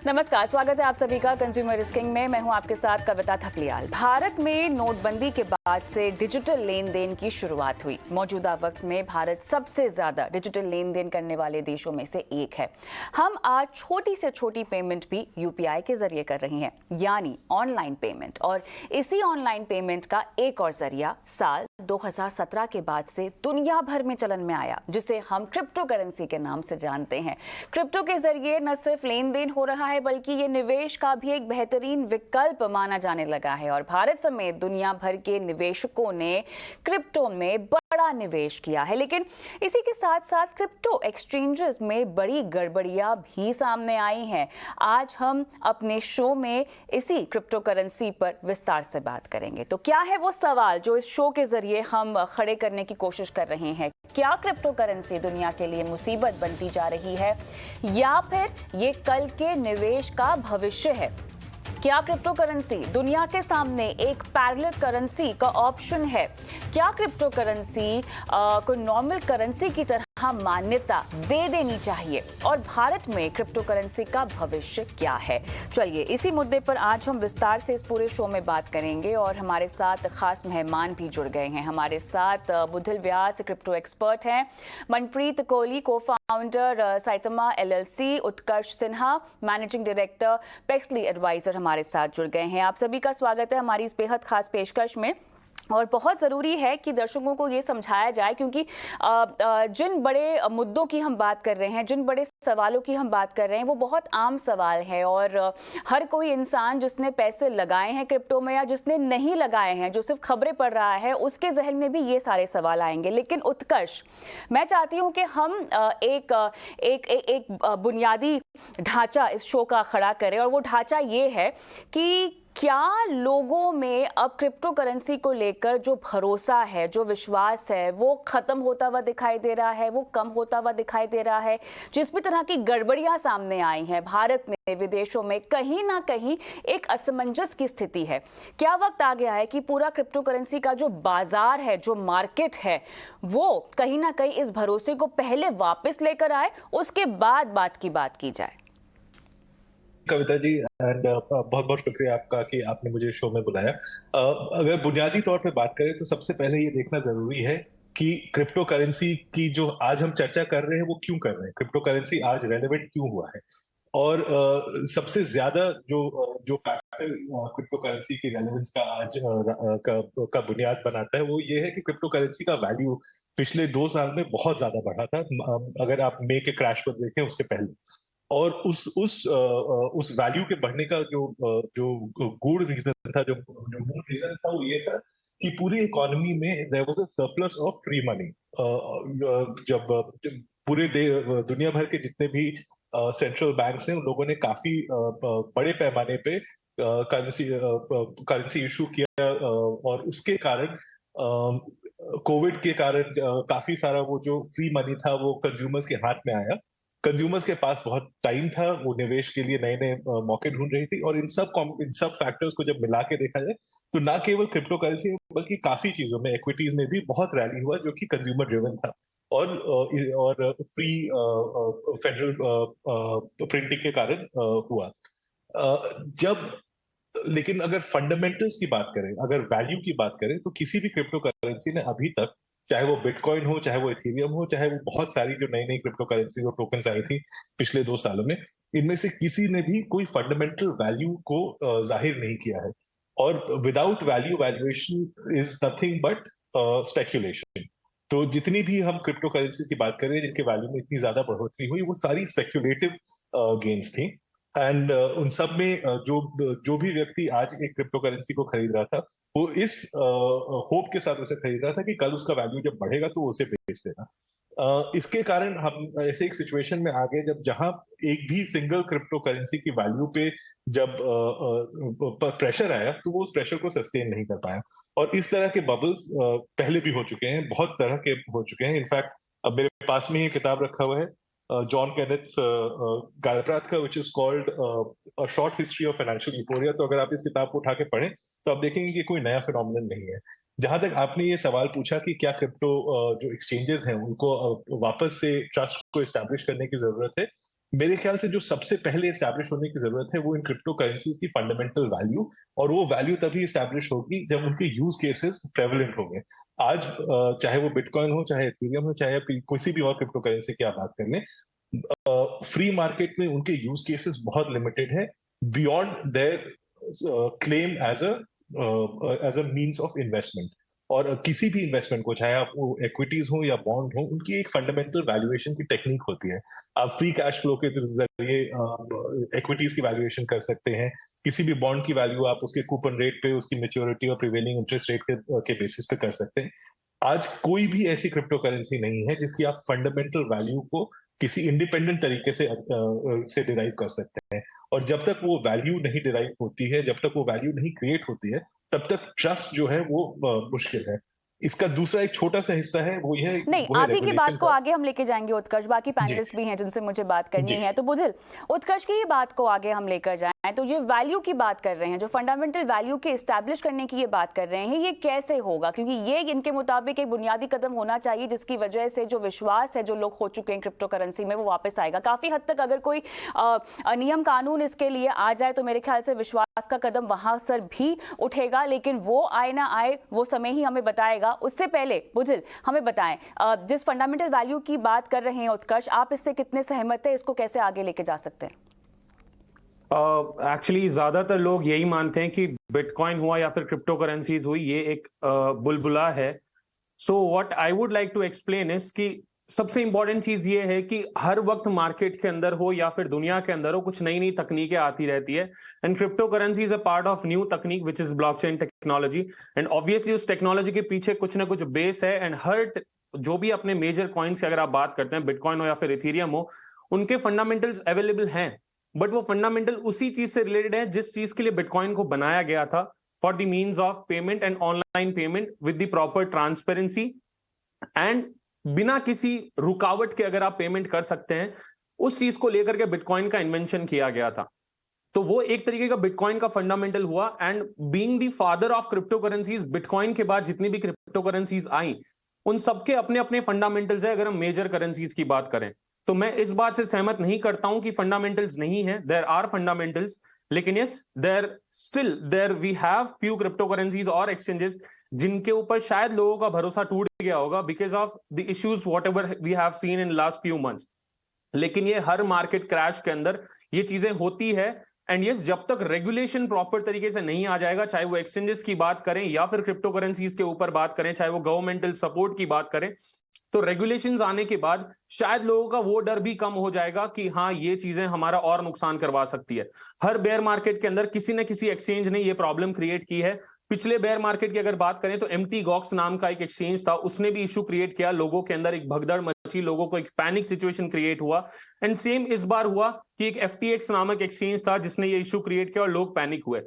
नमस्कार, स्वागत है आप सभी का कंज्यूमर रिस्किंग में। मैं हूं आपके साथ कविता थपलियाल। भारत में नोटबंदी के बाद से डिजिटल लेन देन की शुरुआत हुई। मौजूदा वक्त में भारत सबसे ज्यादा डिजिटल लेन देन करने वाले देशों में से एक है। हम आज छोटी से छोटी पेमेंट भी यूपीआई के जरिए कर रही हैं, यानी ऑनलाइन पेमेंट। और इसी ऑनलाइन पेमेंट का एक और जरिया साल 2017 के बाद से दुनिया भर में चलन में आया, जिसे हम क्रिप्टो करेंसी के नाम से जानते हैं। क्रिप्टो के जरिए न सिर्फ लेन देन हो रहा है, बल्कि ये निवेश का भी एक बेहतरीन विकल्प माना जाने लगा है। और भारत समेत दुनिया भर के निवेशकों ने क्रिप्टो में बड़ा निवेश किया है। लेकिन इसी के साथ साथ क्रिप्टो एक्सचेंजेस में बड़ी गड़बड़ियां भी सामने आई हैं। आज हम अपने शो में इसी क्रिप्टो करेंसी पर विस्तार से बात करेंगे। तो क्या है वो सवाल जो इस शो के जरिए हम खड़े करने की कोशिश कर रहे हैं? क्या क्रिप्टो करेंसी दुनिया के लिए मुसीबत बनती जा रही है, या फिर ये कल के निवेश का भविष्य है? क्या क्रिप्टो करेंसी दुनिया के सामने एक पैरेलल करेंसी का ऑप्शन है? क्या क्रिप्टो करेंसी को नॉर्मल करेंसी की तरह मान्यता दे देनी चाहिए? और भारत में क्रिप्टो करेंसी का भविष्य क्या है? चलिए, इसी मुद्दे पर आज हम विस्तार से इस पूरे शो में बात करेंगे। और हमारे साथ खास मेहमान भी जुड़ गए हैं। हमारे साथ बुधिल व्यास क्रिप्टो एक्सपर्ट हैं, मनप्रीत कोहली को फाउंडर साइतमा एलएलसी, उत्कर्ष सिन्हा मैनेजिंग डायरेक्टर पेक्सली एडवाइजर हमारे साथ जुड़ गए हैं। आप सभी का स्वागत है हमारी इस बेहद खास पेशकश में। और बहुत ज़रूरी है कि दर्शकों को ये समझाया जाए, क्योंकि जिन बड़े मुद्दों की हम बात कर रहे हैं, जिन बड़े सवालों की हम बात कर रहे हैं, वो बहुत आम सवाल है। और हर कोई इंसान जिसने पैसे लगाए हैं क्रिप्टो में या जिसने नहीं लगाए हैं, जो सिर्फ खबरें पढ़ रहा है, उसके जहन में भी ये सारे सवाल आएंगे। लेकिन उत्कर्ष, मैं चाहती हूँ कि हम एक बुनियादी ढांचा इस शो का खड़ा करें। और वो ढांचा ये है कि क्या लोगों में अब क्रिप्टो करेंसी को लेकर जो भरोसा है, जो विश्वास है, वो खत्म होता हुआ दिखाई दे रहा है, वो कम होता हुआ दिखाई दे रहा है? जिस भी तरह की गड़बड़ियां सामने आई हैं भारत में, विदेशों में, कहीं ना कहीं एक असमंजस की स्थिति है। क्या वक्त आ गया है कि पूरा क्रिप्टो करेंसी का जो बाजार है, जो मार्केट है, वो कहीं ना कहीं इस भरोसे को पहले वापस लेकर आए, उसके बाद बात की जाए? कविता जी, एंड बहुत बहुत शुक्रिया आपका कि आपने मुझे शो में बुलाया। अगर बुनियादी तौर पे बात करें तो सबसे पहले ये देखना जरूरी है कि क्रिप्टो करेंसी की जो आज हम चर्चा कर रहे हैं वो क्यों कर रहे हैं, क्रिप्टो करेंसी आज रेलेवेंट क्यों हुआ है। और सबसे ज्यादा जो फैक्टर क्रिप्टो करेंसी की रेलेवेंस का आज का बुनियाद बनाता है, वो ये है कि क्रिप्टो करेंसी का वैल्यू पिछले 2 साल में बहुत ज्यादा बढ़ा था। अगर आप मे के क्रैश को देखें उसके पहले, और उस वैल्यू के बढ़ने का जो गूढ़ रीजन था, जो मूल रीजन था, वो ये था कि पूरी इकोनॉमी में there was a surplus of free money. जब दुनिया भर के जितने भी सेंट्रल बैंक्स हैं, उन लोगों ने काफी बड़े पैमाने पे करेंसी इशू किया, और उसके कारण कोविड के कारण काफी सारा वो जो फ्री मनी था वो कंज्यूमर्स के हाथ में आया। कंज्यूमर्स के पास बहुत टाइम था, वो निवेश के लिए नए नए मौके ढूंढ रही थी। और इन सब फैक्टर्स को जब मिला के देखा जाए तो ना केवल क्रिप्टो करेंसी बल्कि काफी चीजों में, इक्विटीज में भी बहुत रैली हुआ, जो कि कंज्यूमर ड्रिवन था। और फ्री फेडरल प्रिंटिंग के कारण हुआ। जब लेकिन अगर फंडामेंटल्स की बात करें, अगर वैल्यू की बात करें, तो किसी भी क्रिप्टो करेंसी ने अभी तक, चाहे वो बिटकॉइन हो, चाहे वो इथेरियम हो, चाहे वो बहुत सारी जो नई नई क्रिप्टो करेंसी और टोकन्स आई थी पिछले 2 सालों में, इनमें से किसी ने भी कोई फंडामेंटल वैल्यू को जाहिर नहीं किया है। और without value, valuation is nothing but speculation. तो जितनी भी हम क्रिप्टो करेंसी की बात करें जिनके वैल्यू में इतनी ज्यादा बढ़ोतरी हुई, वो सारी स्पेक्यूलेटिव गेन्स थी। एंड उन सब में जो भी व्यक्ति आज एक क्रिप्टो करेंसी को खरीद रहा था, वो इस होप के साथ उसे खरीद रहा था कि कल उसका वैल्यू जब बढ़ेगा तो वो उसे बेच देगा। इसके कारण हम ऐसे एक सिचुएशन में आ गए जब जहां एक भी सिंगल क्रिप्टो करेंसी की वैल्यू पे जब प्रेशर आया, तो वो उस प्रेशर को सस्टेन नहीं कर पाया। और इस तरह के बबल्स पहले भी हो चुके हैं, बहुत तरह के हो चुके हैं। इनफैक्ट अब मेरे पास में ये किताब रखा हुआ है, जॉन केनेथ गालब्राथ का, which is called a short history of financial euphoria. तो अगर आप इस किताब को उठा के पढ़ें तो आप देखेंगे कि कोई नया फिनोमिनन नहीं है। जहां तक आपने ये सवाल पूछा कि क्या क्रिप्टो जो एक्सचेंजेस हैं उनको वापस से ट्रस्ट को एस्टैब्लिश करने की जरूरत है, मेरे ख्याल से जो सबसे पहले एस्टैब्लिश होने की जरूरत है वो इन क्रिप्टो करेंसीज की फंडामेंटल वैल्यू, और वो वैल्यू तभी एस्टैब्लिश होगी जब उनके यूज केसेस प्रेवलेंट होंगे। आज चाहे वो बिटकॉइन हो, चाहे इथेरियम हो, चाहे किसी भी और क्रिप्टो करेंसी की आप बात कर लें, फ्री मार्केट में उनके यूज केसेस बहुत लिमिटेड है beyond their claim as a means of investment. और किसी भी इन्वेस्टमेंट को, चाहे आप इक्विटीज हो या बॉन्ड हो, उनकी एक फंडामेंटल वैल्यूएशन की टेक्निक होती है। आप फ्री कैश फ्लो के जरिए इक्विटीज की वैल्यूएशन कर सकते हैं। किसी भी बॉन्ड की वैल्यू आप उसके कूपन रेट पे, उसकी मेच्योरिटी और प्रिवेलिंग इंटरेस्ट रेट के बेसिस पे कर सकते हैं। आज कोई भी ऐसी क्रिप्टो करेंसी नहीं है जिसकी आप फंडामेंटल वैल्यू को किसी इंडिपेंडेंट तरीके से डिराइव कर सकते हैं। और जब तक वो वैल्यू नहीं डिराइव होती है, जब तक वो वैल्यू नहीं क्रिएट होती है, तब तक ट्रस्ट जो है वो मुश्किल है। इसका दूसरा एक छोटा सा हिस्सा है, नहीं, वो है आप ही की बात रेगुलेशन को का। आगे हम लेके जाएंगे उत्कर्ष, बाकी जी पैनलिस्ट भी हैं जिनसे मुझे बात करनी जी है। तो बुधिल, उत्कर्ष की ये बात को आगे हम लेकर जाएं तो ये वैल्यू की बात कर रहे हैं, जो फंडामेंटल वैल्यू के इस्टेब्लिश करने की ये बात कर रहे हैं, ये कैसे होगा? क्योंकि ये इनके मुताबिक एक बुनियादी कदम होना चाहिए जिसकी वजह से जो विश्वास है जो लोग खो चुके हैं क्रिप्टो करेंसी में, वो वापस आएगा। काफी हद तक अगर कोई नियम कानून इसके लिए आ जाए तो मेरे ख्याल से विश्वास का कदम वहां सर भी उठेगा, लेकिन वो आए ना आए वो समय ही हमें बताएगा। उससे पहले बुधिल हमें बताएं, जिस फंडामेंटल वैल्यू की बात कर रहे हैं उत्कर्ष, आप इससे कितने सहमत हैं? इसको कैसे आगे लेके जा सकते हैं? एक्चुअली ज्यादातर लोग यही मानते हैं कि बिटकॉइन हुआ या फिर क्रिप्टो करेंसीज हुई, ये एक बुलबुला है। So what I would like to explain is कि सबसे इंपॉर्टेंट चीज ये है कि हर वक्त मार्केट के अंदर हो या फिर दुनिया के अंदर हो, कुछ नई नई तकनीकें आती रहती है। And crypto currency is a part of new तकनीक which is blockchain technology. And obviously उस टेक्नोलॉजी के पीछे कुछ ना कुछ बेस है। एंड हर जो भी अपने मेजर कॉइन्स की अगर आप बात करते हैं, बिटकॉइन हो या फिर इथेरियम हो, उनके फंडामेंटल्स अवेलेबल हैं। बट वो फंडामेंटल उसी चीज से रिलेटेड है जिस चीज के लिए बिटकॉइन को बनाया गया था, for the means of payment and online payment with the proper transparency and बिना किसी रुकावट के अगर आप पेमेंट कर सकते हैं, उस चीज को लेकर के बिटकॉइन का इन्वेंशन किया गया था। तो वो एक तरीके का बिटकॉइन का फंडामेंटल हुआ। And being the father of crypto currencies, bitcoin के बाद जितनी भी क्रिप्टो करेंसीज आई, उन सबके अपने अपने फंडामेंटल्स है। अगर हम मेजर करेंसीज की बात करें तो मैं इस बात से सहमत नहीं करता हूं कि फंडामेंटल्स नहीं है। देयर आर फंडामेंटल्स, लेकिन yes, there we have few crypto currencies और एक्सचेंजेस जिनके ऊपर शायद लोगों का भरोसा टूट गया होगा because of the issues whatever we have seen in last few months. लेकिन ये हर मार्केट क्रैश के अंदर ये चीजें होती है। एंड यस, जब तक रेगुलेशन प्रॉपर तरीके से नहीं आ जाएगा, चाहे वो एक्सचेंजेस की बात करें या फिर क्रिप्टो करेंसीज के ऊपर बात करें, चाहे वो गवर्नमेंटल सपोर्ट की बात करें, तो रेगुलेशंस आने के बाद शायद लोगों का वो डर भी कम हो जाएगा कि हाँ, ये चीजें हमारा और नुकसान करवा सकती है। हर बेयर मार्केट के अंदर किसी न किसी एक्सचेंज ने ये प्रॉब्लम क्रिएट की है। पिछले बेयर मार्केट की अगर बात करें तो एमटी गॉक्स नाम का एक एक्सचेंज था, उसने भी इशू क्रिएट किया, लोगों के अंदर एक भगदड़ मची, लोगों को एक पैनिक सिचुएशन क्रिएट हुआ। एंड सेम इस बार हुआ कि एक एफटीएक्स नामक एक्सचेंज था जिसने ये इशू क्रिएट किया और लोग पैनिक हुए।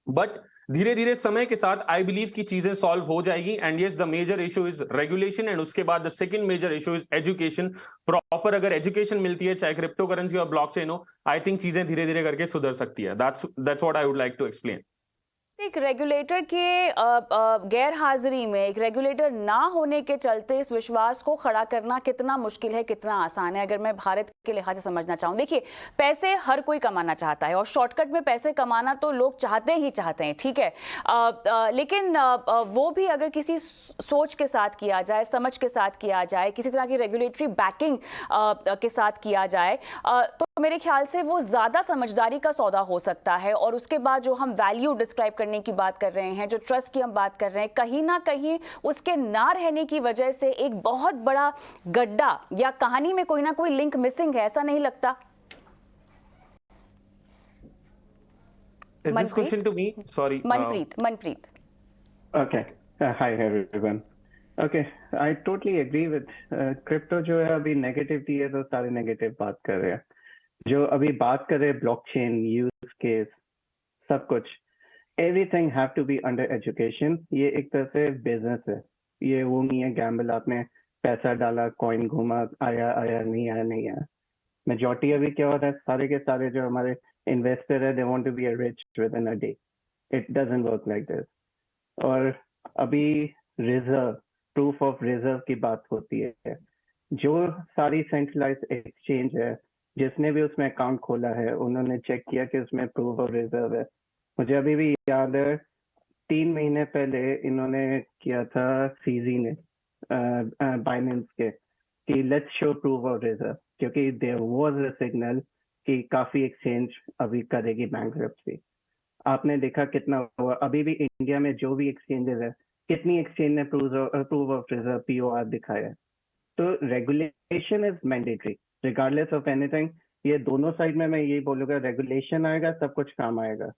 बट धीरे धीरे समय के साथ आई बिलीव की चीजें सॉल्व हो जाएगी। And yes, the major issue is regulation and उसके बाद the second major issue is education. Proper अगर एजुकेशन मिलती है, चाहे क्रिप्टो करेंसी और ब्लॉकचेन हो, आई थिंक चीजें धीरे धीरे करके सुधर सकती है। That's what I would like to explain. एक रेगुलेटर के गैर हाजिरी में, एक रेगुलेटर ना होने के चलते इस विश्वास को खड़ा करना कितना मुश्किल है, कितना आसान है? अगर मैं भारत के लिहाज से समझना चाहूँ, देखिए, पैसे हर कोई कमाना चाहता है और शॉर्टकट में पैसे कमाना तो लोग चाहते ही चाहते हैं, ठीक है। लेकिन वो भी अगर किसी सोच के साथ किया जाए, समझ के साथ किया जाए, किसी तरह की रेगुलेटरी बैकिंग के साथ किया जाए, तो मेरे ख्याल से वो ज्यादा समझदारी का सौदा हो सकता है। और उसके बाद जो हम वैल्यू डिस्क्राइब करने की बात कर रहे हैं, जो ट्रस्ट की हम बात कर रहे हैं, कहीं ना कहीं उसके ना रहने की वजह से एक बहुत बड़ा गड्ढा या कहानी में कोई ना कोई लिंक मिसिंग है, ऐसा नहीं लगता? Is this question to me? Sorry. Manpreet. Okay. Hi everyone. Okay, I totally agree with crypto जो है अभी नेगेटिविटी है तो सारे नेगेटिव बात कर रहे हैं। जो अभी बात कर रहे हैं ब्लॉकचेन यूज केस सब कुछ, everything have to be under education. ये एक तरह से बिजनेस है, ये वो नहीं है गैम्बल आपने पैसा डाला, कॉइन घूमा, आया नहीं आया। मेजॉरिटी अभी क्या होता है, सारे के सारे जो हमारे इन्वेस्टर है, they want to be rich with in a day. It doesn't work like this. और अभी रिजर्व, प्रूफ ऑफ रिजर्व की बात होती है। जो सारी सेंट्रलाइज्ड एक्सचेंज है जिसने भी उसमें अकाउंट खोला है उन्होंने चेक किया कि उसमें प्रूफ ऑफ रिजर्व है। मुझे अभी भी याद है 3 महीने पहले इन्होंने किया था सीजी ने बाइनेंस के कि let's show proof of reserve, क्योंकि देयर वाज अ सिग्नल कि काफी एक्सचेंज अभी करेगी बैंकरप्सी। आपने देखा कितना हुआ। अभी भी इंडिया में जो भी एक्सचेंजेस है, कितनी एक्सचेंज ने प्रूफ ऑफ रिजर्व पीओआर दिखाया है। तो regulation is mandatory regardless of anything. ये दोनों साइड में मैं यही बोलूंगा, रेगुलेशन आएगा सब कुछ काम आएगा।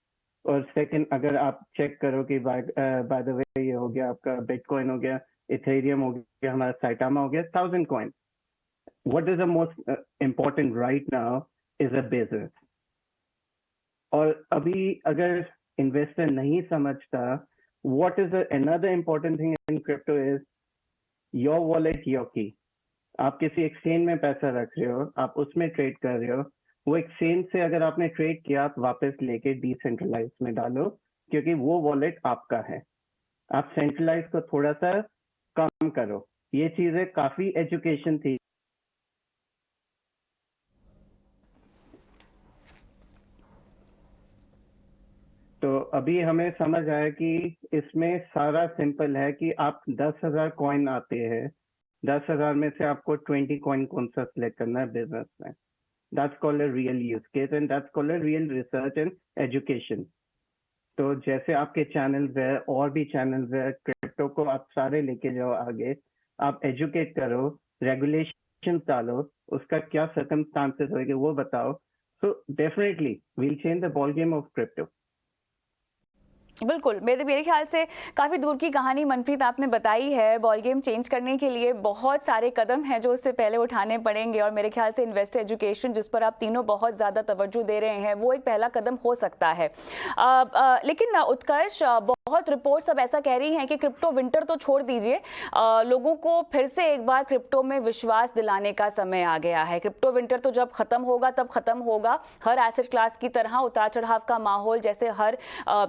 और सेकंड, अगर आप चेक करो कि बाय द वे ये हो गया आपका बिटकॉइन हो गया, इथेरियम हो गया, हमारा साइटामा हो गया, 1000 coin. What is the most important right now is a business. और अभी अगर इन्वेस्टर नहीं समझता, what is another important thing in crypto is your wallet your की। आप किसी एक्सचेंज में पैसा रख रहे हो, आप उसमें ट्रेड कर रहे हो, वो एक्सचेंज से अगर आपने ट्रेड किया आप वापस लेके डिसेंट्रलाइज में डालो, क्योंकि वो वॉलेट आपका है। आप सेंट्रलाइज को थोड़ा सा कम करो। ये चीजें काफी एजुकेशन थी। तो अभी हमें समझ आया कि इसमें सारा सिंपल है कि आप 10,000 कॉइन आते हैं, 10,000 में से आपको 20 कॉइन कौन सा सिलेक्ट करना है बिजनेस में। That's called a real use case and that's called a real research and education. तो जैसे आपके चैनल्स है और भी चैनल्स है, क्रिप्टो को आप सारे लेके जाओ आगे, आप एजुकेट करो, रेगुलेशन डालो, उसका क्या सर्कमस्टांसेस होंगे वो बताओ। So definitely will change the ball game of crypto. बिल्कुल, मेरे ख्याल से काफ़ी दूर की कहानी मनप्रीत आपने बताई है। बॉल गेम चेंज करने के लिए बहुत सारे कदम हैं जो उससे पहले उठाने पड़ेंगे, और मेरे ख्याल से इन्वेस्टर एजुकेशन, जिस पर आप तीनों बहुत ज़्यादा तवज्जो दे रहे हैं, वो एक पहला कदम हो सकता है। लेकिन उत्कर्ष, बहुत रिपोर्ट्स अब ऐसा कह रही हैं कि क्रिप्टो विंटर तो छोड़ दीजिए, लोगों को फिर से एक बार क्रिप्टो में विश्वास दिलाने का समय आ गया है। क्रिप्टो विंटर तो जब खत्म होगा तब खत्म होगा। हर एसेट क्लास की तरह उतार चढ़ाव का माहौल जैसे हर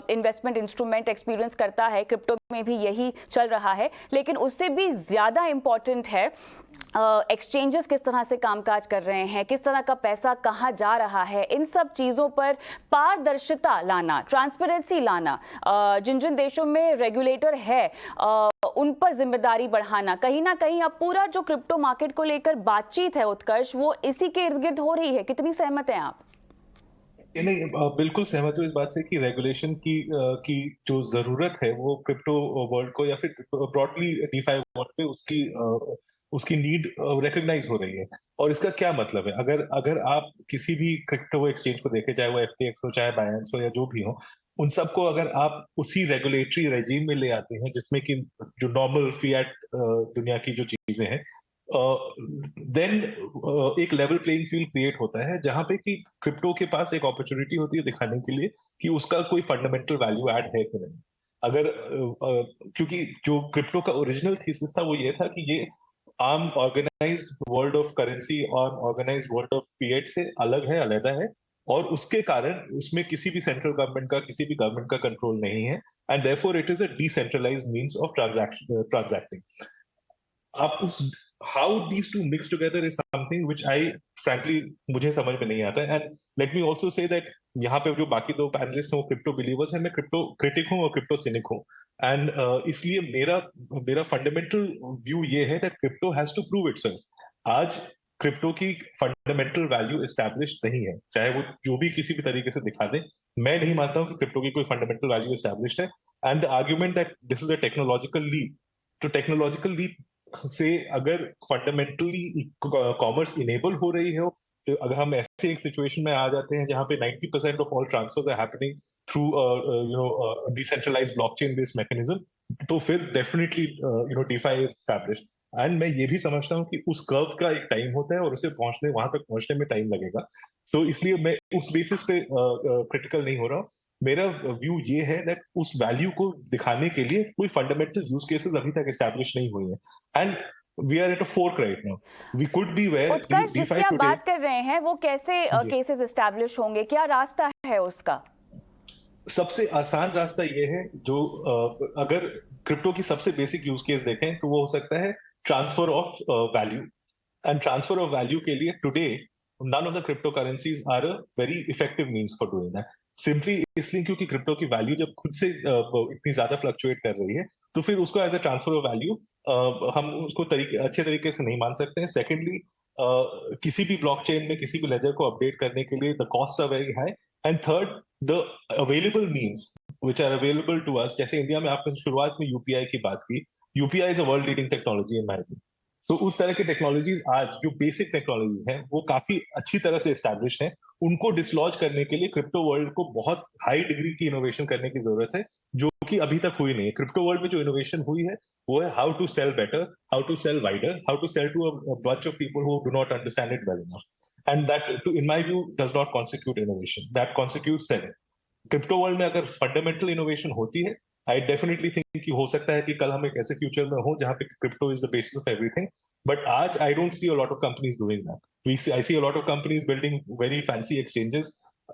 इन्वेस्टमेंट इंस्ट्रूमेंट एक्सपीरियंस करता है, क्रिप्टो में भी यही चल रहा है। लेकिन उससे भी ज्यादा इंपॉर्टेंट है एक्सचेंजेस किस तरह से कामकाज कर रहे हैं, किस तरह का पैसा कहाँ जा रहा है, इन सब चीज़ों पर पारदर्शिता लाना, ट्रांसपेरेंसी लाना। जिन जिन देशों में रेगुलेटर है उन पर जिम्मेदारी बढ़ाना। कहीं ना कहीं अब पूरा जो क्रिप्टो मार्केट को लेकर बातचीत है उत्कर्ष, वो इसी के इर्द गिर्द हो रही है। कितनी सहमत हैं आप? नहीं, बिल्कुल सहमत हूँ इस बात से कि रेगुलेशन की जो जरूरत है वो क्रिप्टो वर्ल्ड को या फिर ब्रॉडली डीफाई वर्ल्ड पे उसकी नीड रिकॉग्नाइज हो रही है। और इसका क्या मतलब है, अगर अगर आप किसी भी क्रिप्टो एक्सचेंज को देखें, चाहे वो एफटीएक्स हो, चाहे बायनेंस हो, या जो भी हो, उन सबको अगर आप उसी रेगुलेटरी रेजिम में ले आते हैं जिसमें कि जो नॉर्मल फिएट दुनिया की जो चीजें हैं, देन एक लेवल प्लेइंग फील्ड क्रिएट होता है जहां पे कि क्रिप्टो के पास एक अपॉर्चुनिटी होती है दिखाने के लिए कि उसका कोई फंडामेंटल वैल्यू ऐड है कि नहीं। अगर क्योंकि जो क्रिप्टो का ओरिजिनल थीसिस था वो ये था कि ये आम ऑर्गेनाइज्ड वर्ल्ड ऑफ करेंसी और ऑर्गेनाइज्ड वर्ल्ड ऑफ फिएट से अलग है, अलग है, और उसके कारण उसमें किसी भी सेंट्रल गवर्नमेंट का, किसी भी गवर्नमेंट का कंट्रोल नहीं है, and therefore it is a decentralised means of transacting. आप उस how these two mix together is something which I frankly मुझे समझ में नहीं आता है। And let me also say that यहाँ पे जो बाकी दो पैनलिस्ट हैं वो क्रिप्टो बिलीवर्स हैं, मैं क्रिप्टो क्रिटिक हूँ और क्रिप्टो सिनिक हूँ। एंड इसलिए मेरा फंडामेंटल व्यू ये है that crypto has to prove itself. आज क्रिप्टो की फंडामेंटल वैल्यू एस्टैब्लिश नहीं है, चाहे वो जो भी किसी भी तरीके से दिखा दें। मैं नहीं मानता हूँ कि क्रिप्टो की कोई फंडामेंटल वैल्यू एस्टैब्लिश है। And the argument that this is a technological leap, तो टेक्नोलॉजिकल लीप से अगर फंडामेंटली कॉमर्स इनेबल हो रही है, तो अगर हम ऐसे एक सिचुएशन में आ जाते हैं जहां पे 90% of all transfers are happening through decentralised blockchain based mechanism, तो फिर definitely DeFi is established. And मैं ये भी समझता हूँ कि उस कर्व का एक टाइम होता है और उसे पहुंचने, वहां तक पहुंचने में टाइम लगेगा। तो इसलिए मैं उस बेसिस पे क्रिटिकल नहीं हो रहा हूँ। मेरा व्यू ये है दैट उस वैल्यू को दिखाने के लिए कोई फंडामेंटल यूज केसेस अभी तक एस्टैब्लिश नहीं हुए हैं, and we are at a fork right now. We could be where Utkarsh, जिसकी आप बात कर रहे हैं वो कैसे केसेस एस्टैब्लिश होंगे, क्या रास्ता है उसका? सबसे आसान रास्ता ये है, जो अगर क्रिप्टो की सबसे बेसिक यूज केस देखें तो वो हो सकता है transfer of value. And transfer of value के लिए today none of the cryptocurrencies are a very effective means for doing that. Simply इसलिए क्योंकि क्रिप्टो की वैल्यू जब खुद से इतनी ज्यादा फ्लक्चुएट कर रही है, तो फिर उसको as a transfer of value हम उसको अच्छे तरीके से नहीं मान सकते हैं. सेकेंडली, किसी भी ब्लॉकचेन में किसी भी लेजर को अपडेट करने के लिए the cost are very high. And third, the available means which are available to us, जैसे इंडिया में आपने शुरुआत में यूपीआई की बात की. UPI is a world leading technology in my view. तो उस तरह की टेक्नोलॉजीज आज जो बेसिक टेक्नोलॉजीज हैं वो काफी अच्छी तरह से एस्टैब्लिश हैं. उनको डिसलॉज करने के लिए क्रिप्टो वर्ल्ड को बहुत हाई डिग्री की इनोवेशन करने की जरूरत है, जो कि अभी तक हुई नहीं है. क्रिप्टो वर्ल्ड में जो इनोवेशन हुई है वो है how to sell better, how to sell wider, how to sell to a bunch of people who do not understand it well enough. And that in my view does not constitute innovation, that constitute selling. Crypto world में अगर fundamental innovation होती है, I definitely think कि हो सकता है कि कल हम एक ऐसे फ्यूचर में हो जहां पे crypto is the basis of everything. But I don't see a lot of companies doing that. I see a lot of companies building very fancy exchanges.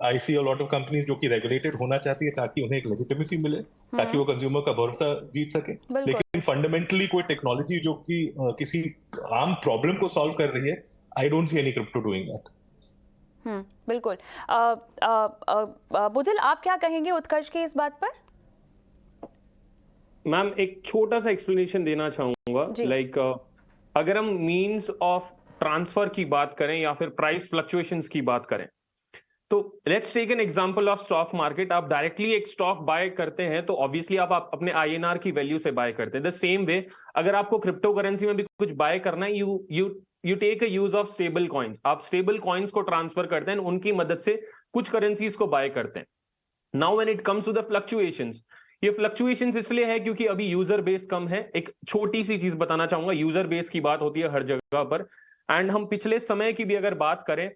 I see a lot of companies जो कि regulated होना चाहती है ताकि उन्हें एक legitimacy मिले, ताकि वो कंज्यूमर का भरोसा जीत सके. लेकिन फंडामेंटली कोई टेक्नोलॉजी जो कि किसी आम प्रॉब्लम को सॉल्व कर रही है, I don't see any crypto doing that. बिल्कुल. बुधिल, आप क्या कहेंगे उत्कर्ष की इस बात पर? मैम, एक छोटा सा एक्सप्लेनेशन देना चाहूंगा. लाइक अगर हम मीन्स ऑफ ट्रांसफर की बात करें या फिर प्राइस फ्लक्चुएशंस की बात करें, तो let's take an example of stock market. आप डायरेक्टली एक स्टॉक बाय करते हैं तो ऑब्वियसली आप अपने INR की वैल्यू से बाय करते हैं. द सेम वे अगर आपको क्रिप्टो करेंसी में भी कुछ बाय करना है, you take a use of stable coins. आप स्टेबल कॉइन्स को ट्रांसफर करते हैं, उनकी मदद से कुछ करेंसीज को बाय करते हैं. Now when it comes to the fluctuations, ये फ्लक्चुएशंस इसलिए है क्योंकि अभी यूजर बेस कम है. एक छोटी सी चीज बताना चाहूंगा, यूजर बेस की बात होती है हर जगह पर. एंड हम पिछले समय की भी अगर बात करें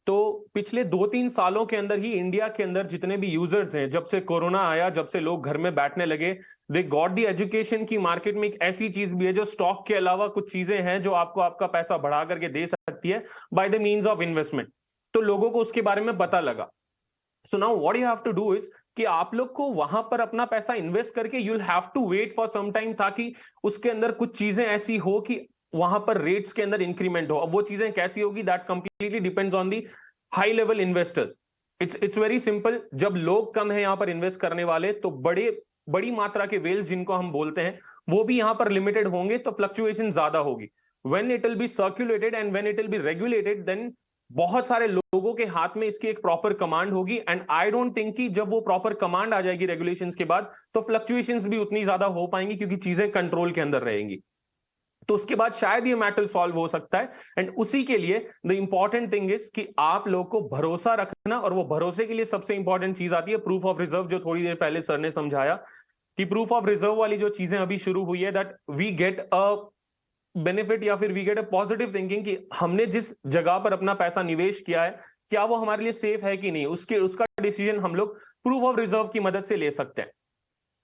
तो पिछले 2-3 सालों के अंदर ही इंडिया के अंदर जितने भी यूजर्स हैं, जब से कोरोना आया, जब से लोग घर में बैठने लगे, दे गॉट दी एजुकेशन की मार्केट में एक ऐसी चीज भी है जो स्टॉक के अलावा कुछ चीजें हैं जो आपको आपका पैसा बढ़ा करके दे सकती है by the means of investment. तो लोगों को उसके बारे में पता लगा. So now what you have to do is कि आप लोग को वहां पर अपना पैसा इन्वेस्ट करके you will have to wait for some time, ताकि उसके अंदर कुछ चीजें ऐसी हो कि वहां पर रेट्स के अंदर इंक्रीमेंट हो. अब वो चीजें कैसी होगी, that completely depends on the high level investors. It's very simple. जब लोग कम है यहां पर इन्वेस्ट करने वाले, तो बड़ी मात्रा के वेल्स जिनको हम बोलते हैं वो भी यहां पर लिमिटेड होंगे, तो फ्लक्चुएशन ज्यादा होगी. When it will be circulated and when it will be regulated, then बहुत सारे लोगों के हाथ में इसकी एक प्रॉपर कमांड होगी. एंड आई डोंट थिंक कि जब वो प्रॉपर कमांड आ जाएगी रेगुलेशंस के बाद, तो फ्लक्चुएशंस भी उतनी ज्यादा हो पाएंगी क्योंकि चीजें कंट्रोल के अंदर रहेंगी. तो उसके बाद शायद ये मैटर सॉल्व हो सकता है. एंड उसी के लिए द इंपॉर्टेंट थिंग इज कि आप लोग को भरोसा रखना, और वो भरोसे के लिए सबसे इंपॉर्टेंट चीज आती है प्रूफ ऑफ रिजर्व, जो थोड़ी देर पहले सर ने समझाया कि प्रूफ ऑफ रिजर्व वाली जो चीजें अभी शुरू हुई है, that we get a benefit या फिर we get a positive thinking कि हमने जिस जगह पर अपना पैसा निवेश किया है, क्या वो हमारे लिए सेफ है कि नहीं, उसका डिसीजन हम लोग प्रूफ ऑफ रिजर्व की मदद से ले सकते हैं.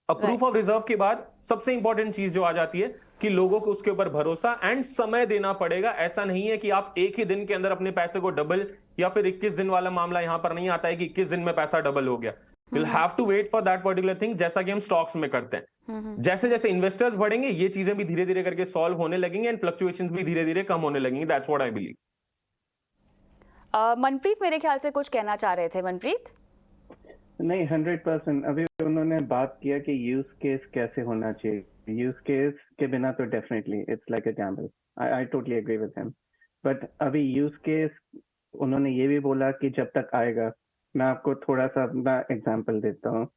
अब प्रूफ ऑफ रिजर्व के बाद सबसे इंपॉर्टेंट चीज जो आ जाती है कि लोगों को उसके ऊपर भरोसा एंड समय देना पड़ेगा. ऐसा नहीं है कि आप एक ही दिन के अंदर अपने पैसे को डबल, या फिर 21 दिन वाला मामला यहां पर नहीं आता है कि 21 दिन में पैसा डबल हो गया. You'll have to wait for that particular thing, जैसा कि हम स्टॉक्स में करते हैं. जैसे जैसे इन्वेस्टर्स बढ़ेंगे, ये चीजें भी धीरे धीरे करके सॉल्व होने लगेंगे एंड फ्लक्चुएशंस भी धीरे धीरे कम होने लगेंगी. That's what I believe. Manpreet मेरे ख्याल से कुछ कहना चाह रहे थे. मनप्रीत? नहीं, 100%. अभी उन्होंने बात किया कि यूज केस कैसे होना चाहिए. यूज केस के बिना तो definitely it's like a gamble. I totally agree with him. But अभी यूज केस उन्होंने ये भी बोला कि जब तक आएगा, मैं आपको थोड़ा सा अपना एग्जांपल देता हूँ.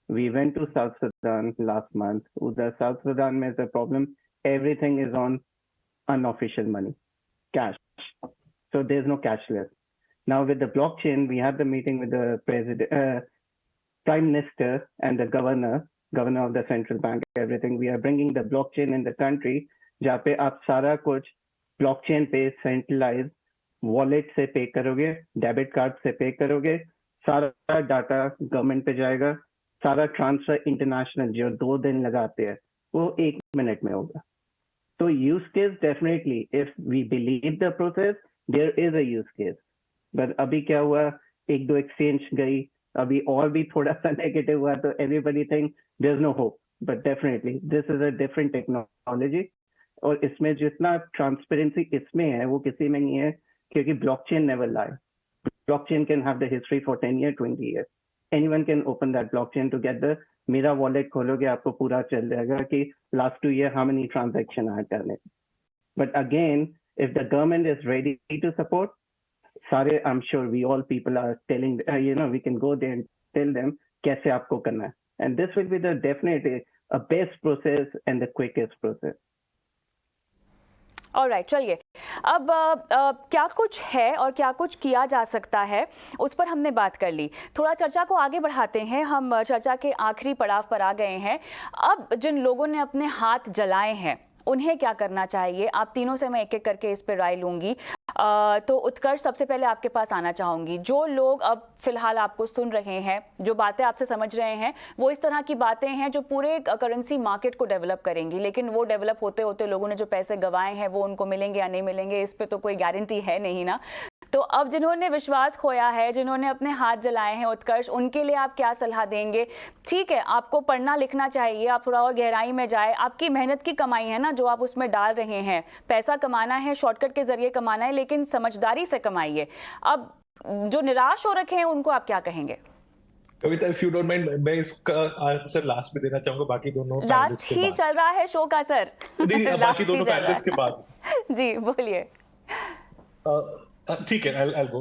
We went to South Sudan last month. उधर साउथ सुडान में the problem, everything is on unofficial money, cash. So there's no cashless. Now with the blockchain, we had the meeting with the president, prime minister, and the governor of the central bank. Everything, we are bringing the blockchain in the country, जहाँ पे आप सारा कुछ blockchain पे centralized wallet से पे करोगे, debit card से पे करोगे, सारा डाटा गवर्नमेंट पे जाएगा. सारा ट्रांसफर इंटरनेशनल जो 2 दिन लगाते हैं वो 1 मिनट में होगा. तो use case definitely, if we believe the process, there is a use case. But अभी क्या हुआ, 1-2 एक्सचेंज गई, अभी और भी थोड़ा सा नेगेटिव हुआ, तो everybody think there is no hope. But definitely this is a different technology. और इसमें जितना ट्रांसपेरेंसी इसमें है वो किसी में नहीं है, क्योंकि blockchain never lie. blockchain can have the history for 10 years, 20 years. Anyone can open that blockchain to get the मेरा वॉलेट खोलोगे आपको पूरा चल जाएगा कि last 2 years how many transaction are done. But again, if the government is ready to support, सारे I'm sure we all people are telling we can go there and tell them कैसे आपको करना है. And this will be the definitely a best process and the quickest process. Alright, चलिए अब क्या कुछ है और क्या कुछ किया जा सकता है उस पर हमने बात कर ली. थोड़ा चर्चा को आगे बढ़ाते हैं. हम चर्चा के आखिरी पड़ाव पर आ गए हैं. अब जिन लोगों ने अपने हाथ जलाए हैं उन्हें क्या करना चाहिए? आप तीनों से मैं एक एक करके इस पर राय लूंगी. तो उत्कर्ष, सबसे पहले आपके पास आना चाहूंगी. जो लोग अब फिलहाल आपको सुन रहे हैं, जो बातें आपसे समझ रहे हैं, वो इस तरह की बातें हैं जो पूरे करेंसी मार्केट को डेवलप करेंगी, लेकिन वो डेवलप होते होते लोगों ने जो पैसे गंवाए हैं वो उनको मिलेंगे या नहीं मिलेंगे, इस पे तो कोई गारंटी है नहीं ना. तो अब जिन्होंने विश्वास खोया है, जिन्होंने अपने हाथ जलाए हैं, उत्कर्ष, उनके लिए आप क्या सलाह देंगे? ठीक है, आपको पढ़ना लिखना चाहिए, आप थोड़ा और गहराई में जाए, आपकी मेहनत की कमाई है ना जो आप उसमें डाल रहे हैं. पैसा कमाना है, शॉर्टकट के जरिए कमाना है, लेकिन समझदारी से कमाइए. अब जो निराश हो रखे हैं उनको आप क्या कहेंगे? कविता, इफ यू डोंट माइंड, मैं इसका आंसर लास्ट में देना चाहूंगा. बाकी दोनों लास्ट ही चल रहा है शो का सर. नहीं, बाकी दोनों पैनलिस्ट के बाद. जी बोलिए. ठीक है, I'll go.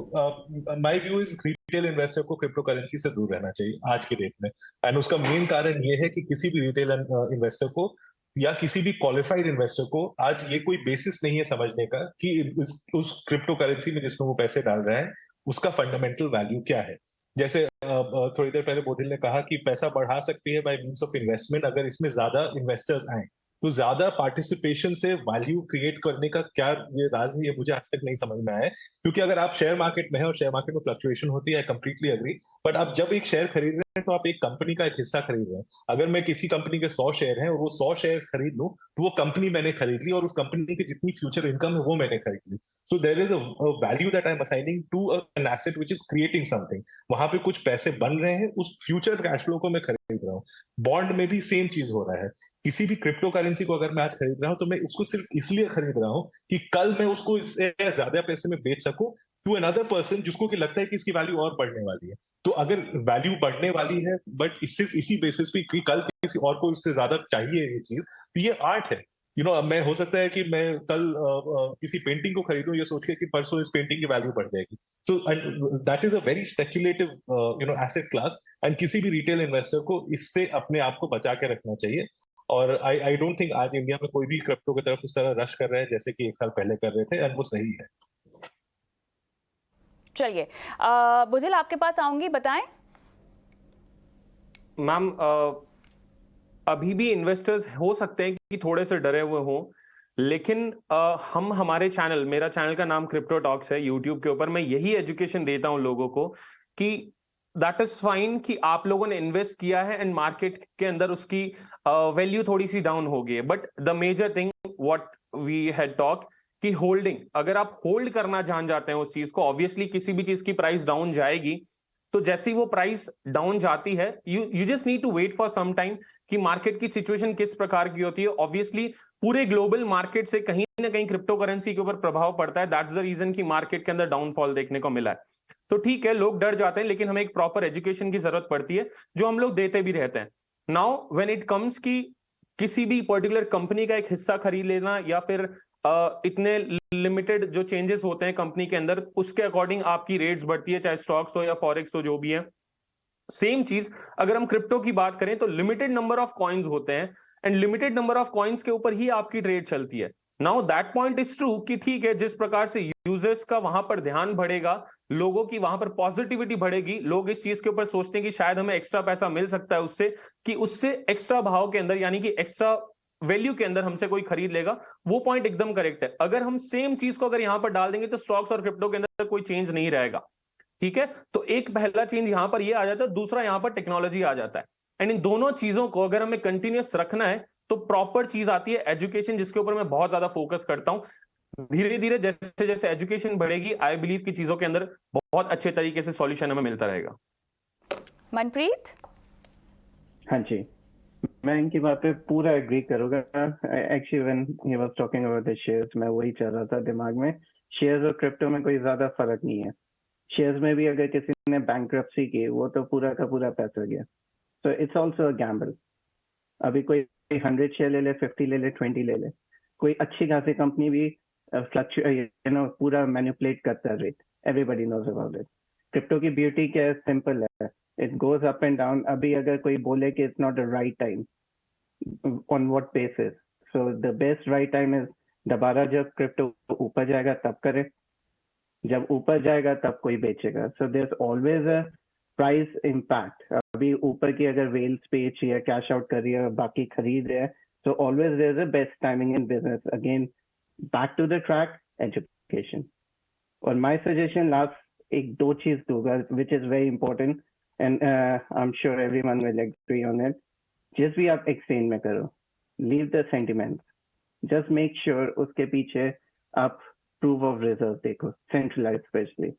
My view is retail investor को क्रिप्टो करेंसी से दूर रहना चाहिए आज की डेट में. एंड उसका मेन कारण ये है कि किसी भी रिटेल इन्वेस्टर को या किसी भी क्वालिफाइड इन्वेस्टर को आज ये कोई बेसिस नहीं है समझने का कि उस क्रिप्टो करेंसी में जिसमें वो पैसे डाल रहा है उसका फंडामेंटल वैल्यू क्या है. जैसे थोड़ी देर पहले बोधिल ने कहा कि पैसा बढ़ा सकती है बाय मींस ऑफ इन्वेस्टमेंट अगर इसमें ज्यादा इन्वेस्टर्स आए. तो ज्यादा पार्टिसिपेशन से वैल्यू क्रिएट करने का क्या ये राज है, ये मुझे आज तक नहीं समझ में आया है. क्योंकि अगर आप शेयर मार्केट में है और शेयर मार्केट में फ्लक्चुएशन होती है, आई कंप्लीटली अग्री. बट आप जब एक शेयर खरीद रहे हैं तो आप एक कंपनी का एक हिस्सा खरीद रहे हैं. अगर मैं किसी कंपनी के 100 शेयर हैं और वो 100 शेयर खरीद लूं तो वो कंपनी मैंने खरीद ली और उस कंपनी की जितनी फ्यूचर इनकम है वो मैंने खरीद ली. So there is a value that I'm assigning to an asset which is creating something. वहां पे कुछ पैसे बन रहे हैं, उस फ्यूचर कैश फ्लो को मैं खरीद रहा हूँ. बॉन्ड में भी सेम चीज हो रहा है. किसी भी क्रिप्टो करेंसी को अगर मैं आज खरीद रहा हूं तो मैं उसको सिर्फ इसलिए खरीद रहा हूं कि कल मैं उसको इससे ज्यादा पैसे में बेच सकूं टू अनदर पर्सन जिसको कि लगता है कि इसकी वैल्यू और बढ़ने वाली है. तो अगर वैल्यू बढ़ने वाली है बट सिर्फ इसी बेसिस पे कि कल किसी और को इससे ज्यादा चाहिए ये चीज, तो ये आर्ट है. अब मैं हो सकता है कि मैं कल किसी पेंटिंग को खरीदूं ये सोच के कि परसों इस पेंटिंग की वैल्यू बढ़ जाएगी. So that is a very speculative asset class. And किसी भी रिटेल इन्वेस्टर को इससे अपने आप को बचा के रखना चाहिए. और आई डोंट थिंक आज इंडिया में कोई भी क्रिप्टो की तरफ उस तरह रश कर रहा है जैसे कि 1 साल पहले कर रहे थे, एंड वो सही है. चलिए बुधिल, आपके पास आऊंगी, बताएं. मैम, अभी भी इन्वेस्टर्स हो सकते हैं कि थोड़े से डरे हुए हों, लेकिन हम हमारे चैनल, मेरा चैनल का नाम क्रिप्टो टॉक्स है, यूट्यूब के ऊपर मैं यही एजुकेशन देता हूं लोगों को कि दैट इज फाइन कि आप लोगों ने इन्वेस्ट किया है एंड मार्केट के अंदर उसकी वैल्यू थोड़ी सी डाउन हो गई है. But the major thing what we had talk कि होल्डिंग, अगर आप होल्ड करना जान जाते हैं उस चीज को, ऑब्वियसली किसी भी चीज की प्राइस डाउन जाएगी, तो जैसे ही वो प्राइस डाउन जाती है you just need to wait for some time कि मार्केट की सिचुएशन किस प्रकार की होती है. ऑब्वियसली पूरे ग्लोबल मार्केट से कहीं ना कहीं क्रिप्टो करेंसी के ऊपर प्रभाव पड़ता है. दैट्स द रीजन कि मार्केट के अंदर डाउनफॉल देखने को मिला है. तो ठीक है, लोग डर जाते हैं, लेकिन हमें एक प्रॉपर एजुकेशन की जरूरत पड़ती है जो हम लोग देते भी रहते हैं. नाउ व्हेन इट कम्स कि किसी भी पर्टिकुलर कंपनी का एक हिस्सा खरीद लेना या फिर इतने लिमिटेड जो चेंजेस होते हैं कंपनी के अंदर, उसके अकॉर्डिंग आपकी रेट्स बढ़ती है, चाहे स्टॉक्स हो या फॉरेक्स हो, जो भी है. सेम चीज अगर हम क्रिप्टो की बात करें तो लिमिटेड नंबर ऑफ कॉइन्स होते हैं and limited number of coins के ऊपर ही आपकी ट्रेड चलती है. Now that point is true कि ठीक है, जिस प्रकार से यूजर्स का वहां पर ध्यान बढ़ेगा, लोगों की वहां पर पॉजिटिविटी बढ़ेगी, लोग इस चीज के ऊपर सोचते हैं कि शायद हमें एक्स्ट्रा पैसा मिल सकता है उससे, कि उससे एक्स्ट्रा भाव के अंदर यानी कि एक्स्ट्रा वैल्यू के अंदर हमसे कोई खरीद लेगा. वो पॉइंट एकदम करेक्ट है. अगर हम सेम चीज को अगर यहां पर डाल देंगे तो स्टॉक्स और क्रिप्टो के अंदर कोई चेंज नहीं रहेगा. ठीक है, तो एक पहला चेंज यहां पर ये आ जाता है, दूसरा यहां पर टेक्नोलॉजी आ जाता है. एंड इन दोनों चीजों को अगर हमें कंटिन्यूअस रखना है तो प्रॉपर चीज आती है एजुकेशन, जिसके ऊपर मैं बहुत ज्यादा फोकस करता हूं. धीरे धीरे जैसे जैसे एजुकेशन बढ़ेगी, आई बिलीव की चीजों के अंदर बहुत अच्छे तरीके से सॉल्यूशन हमें मिलता रहेगा. मनप्रीत. हाँ जी, मैं इनकी बात पे पूरा एग्री करूंगा. Actually when he was talking about the shares, मैं वही चल रहा था दिमाग में. शेयर्स और क्रिप्टो में कोई ज्यादा फर्क नहीं है. शेयर्स में भी अगर किसी ने बैंक्रप्सी की, वो तो पूरा का पूरा पैसा गया। So it's also a gamble. अभी कोई 100 शेयर ले ले, 50 ले ले, 20 ले ले, कोई अच्छी खासी कंपनी भी पूरा मैनिपुलेट करता है rate. Everybody knows about it. Crypto की ब्यूटी क्या है? सिंपल है, it goes up and down. अभी अगर कोई बोले कि it's not the right time, on what basis? So the best right time is दोबारा जब क्रिप्टो ऊपर जाएगा तब करे, जब ऊपर जाएगा तब कोई बेचेगा। So there is always a price impact. अभी ऊपर की अगर वेल्स बेच या कैश आउट कर रही है, बाकी खरीद रहे हैं, so always there's a best timing in business. Again, back to the track, education. और my suggestion last एक दो चीज दूंगा, which is very important and I'm sure everyone will agree on it. जिस भी आप exchange में करो, leave the sentiments. Just make sure उसके पीछे आप proof of reserve देखो, centralized especially.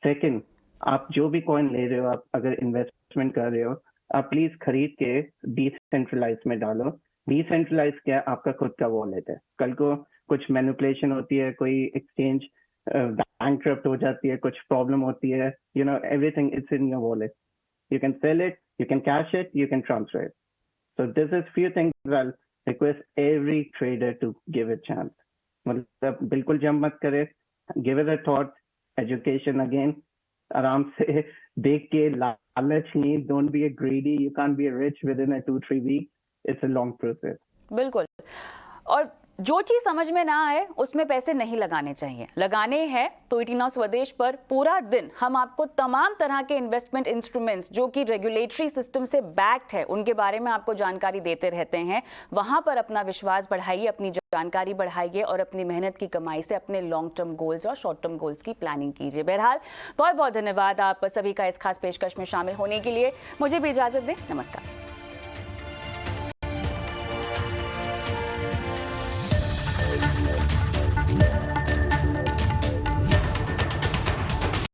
Second, आप जो भी coin ले रहे हो, आप अगर investment कर रहे हो, आप please खरीद के decentralized में डालो। डिसेंट्रलाइज क्या? आपका खुद का वॉलेट है। कल को कुछ मैनिपुलेशन होती है, कोई एक्सचेंज बैंकक्रप्ट हो जाती है, कुछ प्रॉब्लम होती है, you know everything it's in your wallet. You can sell it, you can cash it, you can transfer it. So this is few things I request every trader to give it chance. मतलब बिल्कुल jump मत करे, give it a thought. Education again, आराम से देख के, लालच नहीं। Don't be a greedy, you can't be rich with in 2-3 week. It's a long process. बिल्कुल। और जो चीज समझ में ना आए उसमें पैसे नहीं लगाने चाहिए। लगाने हैं तो ईटी नाउ स्वदेश पर पूरा दिन हम आपको तमाम तरह के इन्वेस्टमेंट इंस्ट्रूमेंट्स जो कि रेगुलेटरी सिस्टम से बैक्ड है उनके बारे में आपको जानकारी देते रहते हैं। वहां पर अपना विश्वास बढ़ाइए, अपनी जानकारी बढ़ाइए और अपनी मेहनत की कमाई से अपने लॉन्ग टर्म गोल्स और शॉर्ट टर्म गोल्स की प्लानिंग कीजिए। बहरहाल बहुत बहुत धन्यवाद आप सभी का इस खास पेशकश में शामिल होने के लिए। मुझे भी इजाजत दें। नमस्कार।